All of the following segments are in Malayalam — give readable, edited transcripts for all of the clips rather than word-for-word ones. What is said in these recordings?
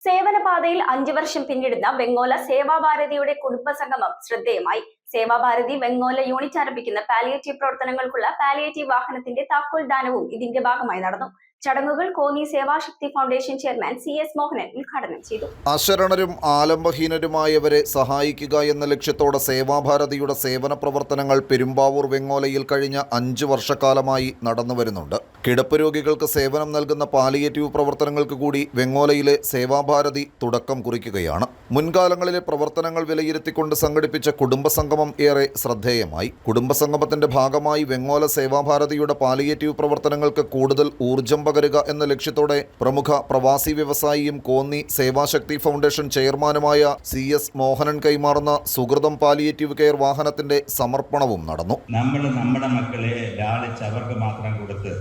സേവനപാതയിൽ 5 വർഷം പിന്നിടുന്ന വെങ്ങോല സേവാഭാരതിയുടെ കുടുംബസംഗമം ശ്രദ്ധേയമായി. സേവാഭാരതി വെങ്ങോല യൂണിറ്റ് ആരംഭിക്കുന്ന പാലിയേറ്റീവ് പ്രവർത്തനങ്ങൾക്കുള്ള പാലിയേറ്റീവ് വാഹനത്തിന്റെ താക്കോൽ ദാനവും ഇതിന്റെ ഭാഗമായി നടന്നു. ചടങ്ങുകൾ Konni Sevashakthi foundation chairman CS Mohanan ഉദ്ഘാടനം ചെയ്തു. അശരണരും ആലംബഹീനരുമായവരെ സഹായിക്കുക എന്ന ലക്ഷ്യത്തോടെ സേവാഭാരതിയുടെ സേവന പ്രവർത്തനങ്ങൾ പെരുമ്പാവൂർ വെങ്ങോലയിൽ കഴിഞ്ഞ 5 വർഷക്കാലമായി നടന്നുവരുന്നുണ്ട്. കിടപ്പ് രോഗികൾക്ക് സേവനം നൽകുന്ന പാലിയേറ്റീവ് പ്രവർത്തനങ്ങൾക്ക് കൂടി വെങ്ങോലയിലെ സേവാഭാരതി തുടക്കം കുറിക്കുകയാണ്. മുൻകാലങ്ങളിലെ പ്രവർത്തനങ്ങൾ വിലയിരുത്തിക്കൊണ്ട് സംഘടിപ്പിച്ച കുടുംബസംഗമം ഏറെ ശ്രദ്ധേയമായി. കുടുംബസംഗമത്തിന്റെ ഭാഗമായി വെങ്ങോല സേവാഭാരതിയുടെ പാലിയേറ്റീവ് പ്രവർത്തനങ്ങൾക്ക് കൂടുതൽ ഊർജ്ജം പകരുക എന്ന ലക്ഷ്യത്തോടെ പ്രമുഖ പ്രവാസി വ്യവസായിയും കോന്നി സേവാശക്തി ഫൗണ്ടേഷൻ ചെയർമാനുമായ CS മോഹനൻ കൈമാറുന്ന സുഹൃതം പാലിയേറ്റീവ് കെയർ വാഹനത്തിന്റെ സമർപ്പണവും നടന്നു. നമ്മുടെ മക്കളെ ലാളിച്ച് അവർക്ക് മാത്രം കൊടുത്ത്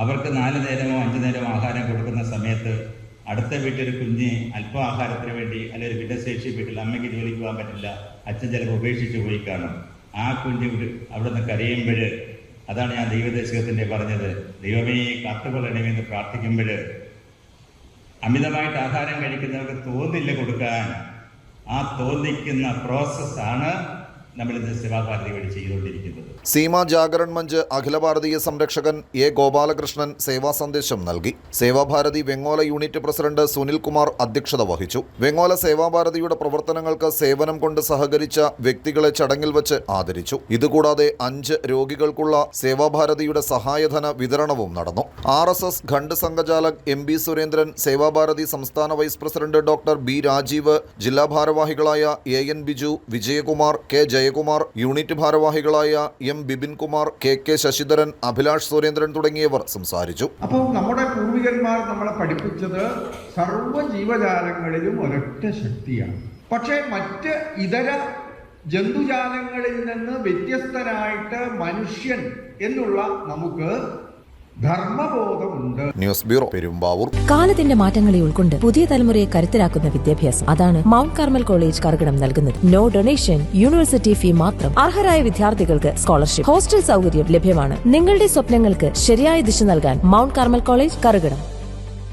അവർക്ക് 4 നേരമോ 5 നേരമോ ആഹാരം കൊടുക്കുന്ന സമയത്ത് അടുത്ത വീട്ടിലൊരു കുഞ്ഞ് അല്പം ആഹാരത്തിന് വേണ്ടി അല്ലെങ്കിൽ ഭിന്നശേഷി വീട്ടിൽ അമ്മയ്ക്ക് ജോലിക്ക് പോകാൻ പറ്റില്ല, അച്ഛൻ ചിലപ്പോൾ ഉപേക്ഷിച്ച് പോയി കാണും. ആ കുഞ്ഞ് അവിടെ നിന്ന് കരയുമ്പോൾ, അതാണ് ഞാൻ ദൈവദേശത്തിന്റെ പറഞ്ഞത്, ദൈവമേ കാത്തുകൊള്ളണമെന്ന് പ്രാർത്ഥിക്കുമ്പോൾ അമിതമായിട്ട് ആഹാരം കഴിക്കുന്നവർക്ക് തോന്നില്ല കൊടുക്കാൻ. ആ തോന്നിക്കുന്ന പ്രോസസ്സാണ് നമ്മളിന്ന് സേവാഭാരതി വഴി ചെയ്തുകൊണ്ടിരിക്കുന്നത്. Seema Jagaran Munch Akhila Bharatiya സംരക്ഷകൻ A Gopalakrishnan സേവാ സന്ദേശം നൽകി. സേവാഭാരതി വെങ്ങോല യൂണിറ്റ് പ്രസിഡന്റ് സുനിൽ കുമാർ അധ്യക്ഷത വഹിച്ചു. വെങ്ങോല സേവാഭാരതിയുടെ പ്രവർത്തനങ്ങൾക്ക് സേവനം കൊണ്ട് സഹകരിച്ച വ്യക്തികളെ ചടങ്ങിൽ വച്ച് ആദരിച്ചു. ഇതുകൂടാതെ 5 രോഗികൾക്കുള്ള സേവാഭാരതിയുടെ സഹായധന വിതരണവും നടന്നു. RSS ഖണ്ഡ് സംഘചാലക് MB സുരേന്ദ്രൻ, സേവാഭാരതി സംസ്ഥാന vice president doctor B Rajeev, ജില്ലാ ഭാരവാഹികളായ AN Biju, Vijayakumar, K Jayakumar, unit ഭാരവാഹികളായ M ബിബിൻകുമാർ, KK ശശിധരൻ, അഭിലാഷ് സുരേന്ദ്രൻ തുടങ്ങിയവർ സംസാരിച്ചു. അപ്പോൾ നമ്മുടെ പൂർവികന്മാർ നമ്മളെ പഠിപ്പിച്ചത് സർവ്വ ജീവജാലങ്ങളിലും ഒരൊറ്റ ശക്തിയാണ്. പക്ഷേ മറ്റ് ഇതര ജന്തുജാലങ്ങളിൽ നിന്ന് വ്യത്യസ്തനായിട്ട് മനുഷ്യൻ എന്നുള്ള നമുക്ക് ധർമ്മബോധമുണ്ട്. News bureau, Perumbavoor. കാലത്തിന്റെ മാറ്റങ്ങളെ ഉൾക്കൊണ്ട് പുതിയ തലമുറയെ കരുത്തരാക്കുന്ന വിദ്യാഭ്യാസം, അതാണ് മൗണ്ട് കാർമൽ കോളേജ് കറുകടം നൽകുന്നത്. നോ ഡൊണേഷൻ, യൂണിവേഴ്സിറ്റി ഫീ മാത്രം. അർഹരായ വിദ്യാർത്ഥികൾക്ക് സ്കോളർഷിപ്പ്, ഹോസ്റ്റൽ സൗകര്യം ലഭ്യമാണ്. നിങ്ങളുടെ സ്വപ്നങ്ങൾക്ക് ശരിയായ ദിശ നൽകാൻ മൗണ്ട് കാർമൽ കോളേജ് കറുകടം.